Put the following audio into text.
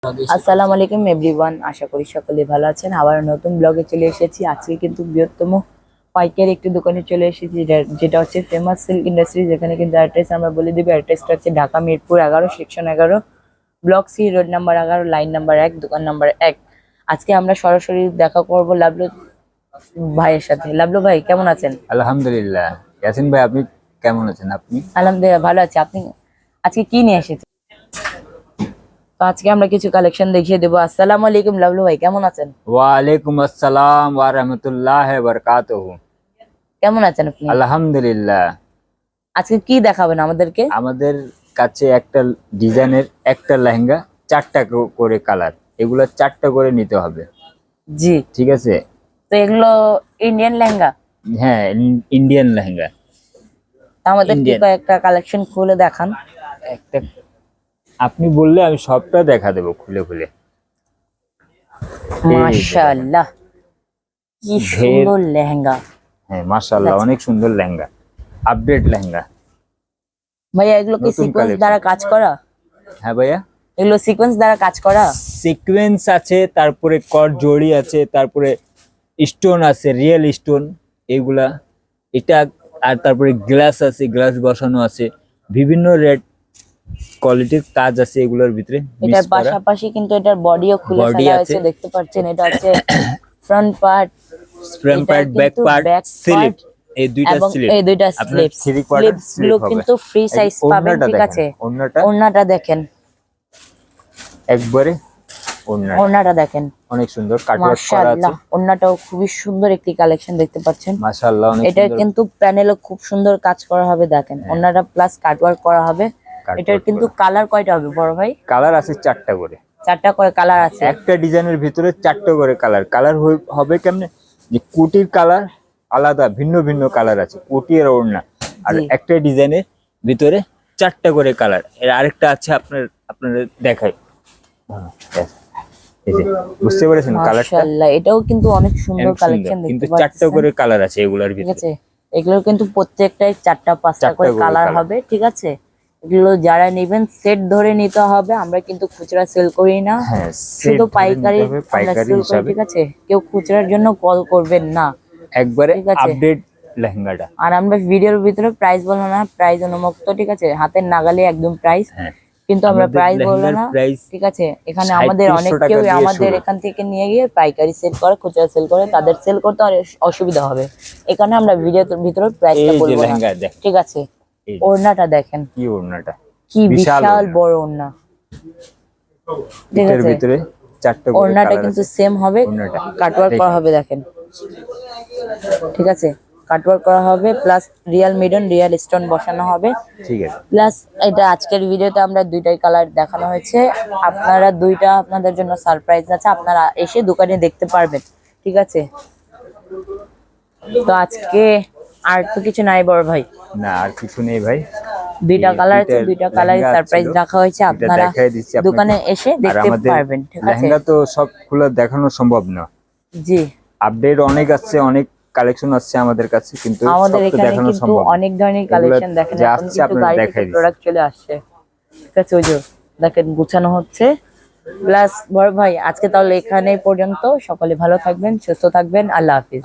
আসসালামু আলাইকুম এভরিওয়ান, আশা করি সকলে ভালো আছেন। আবার নতুন ব্লগে চলে এসেছি। আজকে কিন্তু বৃহত্তম পাইকারি একটি দোকানে চলে এসেছি, যেটা হচ্ছে ফেমাস সিল্ক ইন্ডাস্ট্রিজ। এখানে কিন্তু অ্যাড্রেস আমরা বলে দিব। অ্যাড্রেসটা হচ্ছে Dhaka Mirpur 11, section 11, block C, road number 11, line number 1, দোকান নাম্বার 1। আজকে আমরা সরাসরি দেখা করব লাবলু ভাইয়ের সাথে। লাবলু ভাই কেমন আছেন? আলহামদুলিল্লাহ। ইয়াসিন ভাই, আপনি কেমন আছেন? আপনি? আলহামদুলিল্লাহ ভালো আছি। আপনি আজকে কি নিয়ে এসেছেন? তো আজকে আমরা কিছু কালেকশন দেখিয়ে দেবো। আসসালামু আলাইকুম লাবলু ভাই, কেমন আছেন? ওয়ালাইকুম আসসালাম ওয়া রাহমাতুল্লাহি ওয়া বারাকাতুহু। কেমন আছেন আপনি? আলহামদুলিল্লাহ। আজকে কি দেখাবেন আমাদেরকে? আমাদের কাছে একটা ডিজাইনের একটা লেহেঙ্গা, 4টা করে কালার, এগুলো 4টা করে নিতে হবে। জি, ঠিক আছে। তো এগুলো ইন্ডিয়ান লেহেঙ্গা? হ্যাঁ, ইন্ডিয়ান লেহেঙ্গা। আমাদের কি ইন্ডিয়ান কয়েকটা কালেকশন খুলে দেখান। একটা আপনি বললে আমি সবটা দেখা দেবো খুলে খুলে। মাশাআল্লাহ, কি সুন্দর লেহেঙ্গা। হ্যাঁ মাশাআল্লাহ, অনেক সুন্দর লেহেঙ্গা, আপডেট লেহেঙ্গা। ভাইয়া এগুলো কি সিকোয়েন্স দ্বারা কাজ করা? হ্যাঁ ভাইয়া, এগুলো সিকোয়েন্স দ্বারা কাজ করা? সিকোয়েন্স আছে, তারপরে কট জড়ি আছে, তারপরে স্টোন আছে, রিয়েল স্টোন এগুলা, এটা। আর তারপরে গ্লাস আছে, গ্লাস বসানো আছে, বিভিন্ন রেড কোয়ালিটির কাজ আছে এগুলোর ভিতরে। এটার পাশাপাশি কিন্তু এটার বডিও খুলে ফেলা হয়েছে, দেখতে পাচ্ছেন। এটা হচ্ছে front part, front part, back part, slip, এই দুইটা স্লিপ, এই দুইটা স্লিপ। স্লিপস গুলো কিন্তু ফ্রি সাইজ পাবেন, ঠিক আছে। ওড়নাটা দেখেন একবারে, ওড়নাটা দেখেন অনেক সুন্দর কাটওয়ার্ক করা আছে। ওড়নাটাও খুবই সুন্দর একটি কালেকশন, দেখতে পাচ্ছেন। মাশাআল্লাহ, অনেক সুন্দর। এটা কিন্তু প্যানেলও খুব সুন্দর কাজ করা হবে, দেখেন। ওড়নাটা প্লাস কাটওয়ার্ক করা হবে। এটার কিন্তু কালার কয়টা হবে বড় ভাই? কালার আছে 4টা করে। 4টা করে কালার আছে। একটা ডিজাইনের ভিতরে 4টা করে কালার। কালার হবে কেমনে, যে কোটির কালার আলাদা, ভিন্ন ভিন্ন কালার আছে, কোটি আর ওড়না। আর একটা ডিজাইনের ভিতরে 4টা করে কালার। এর আরেকটা আছে, আপনাদের দেখাই। এই যে, বুঝতে পেরেছেন কালারটা? মাশাআল্লাহ, এটাও কিন্তু অনেক সুন্দর কালেকশন, কিন্তু দেখতে পাচ্ছেন। 4টা করে কালার আছে এগুলোর ভিতরে, ঠিক আছে। এগুলোর কিন্তু প্রত্যেকটাই 4টা 5টা করে কালার হবে, ঠিক আছে। এগুলো যারা নেবেন সেট ধরে নিতে হবে। আমরা কিন্তু খুচরা সেল করি না, শুধু পাইকারি সেল করি, ঠিক আছে। কেউ খুচরার জন্য কল করবেন না, একবারে আপডেট লেহেঙ্গাটা। আর আমরা ভিডিওর ভিতরে প্রাইস বলবো না, প্রাইস অনুমুক্ত, ঠিক আছে। হাতের নাগালে একদম প্রাইস, কিন্তু আমরা প্রাইস বলবো না, ঠিক আছে। এখানে আমাদের অনেক কেউ আমাদের এখান থেকে নিয়ে গিয়ে পাইকারি সেল করে, খুচরা সেল করে, তাদের সেল করতে আর অসুবিধা হবে। এখানে আমরা ভিডিওর ভিতরে প্রাইসটা বলবো না, ঠিক আছে। ওড়নাটা দেখেন, কি ওড়নাটা, কি বিশাল বড় ওড়না, ঠিক আছে। ভিতরে 4টা করে ওড়নাটা কিন্তু সেম হবে, কাটওয়ার্ক করা হবে, দেখেন, ঠিক আছে। কাটওয়ার্ক করা হবে, plus real mid-on, real stone বসানো হবে, ঠিক আছে। প্লাস এটা আজকের ভিডিওতে আমরা দুইটাই কালার দেখানো হয়েছে। আপনারা দুইটা আপনাদের জন্য সারপ্রাইজ আছে, আপনারা এসে দোকানে দেখতে পারবেন, ঠিক আছে। তো আজকে আর তো কিছু নাই বড় ভাই? না, আর কিছু নেই ভাই। দুইটা কালার আছে, দুইটা কালারই সারপ্রাইজ রাখা হয়েছে, আপনারা দোকানে এসে দেখতে পারবেন, ঠিক আছে। লেহেঙ্গা তো সব খুলে দেখানো সম্ভব না। জি, আপডেট অনেক আছে, অনেক কালেকশন আছে আমাদের কাছে, কিন্তু আমাদের এখানে কিন্তু অনেক ধরনের কালেকশন দেখেন। এখন কিন্তু গাড়িতে প্রোডাক্ট চলে আসছে, ঠিক আছে। ওই যে দেখেন গুছানো হচ্ছে। প্লাস বড় ভাই, আজকে তাহলে এখানে পর্যন্ত। সকলে ভালো থাকবেন, সুস্থ থাকবেন, আল্লাহ হাফিজ।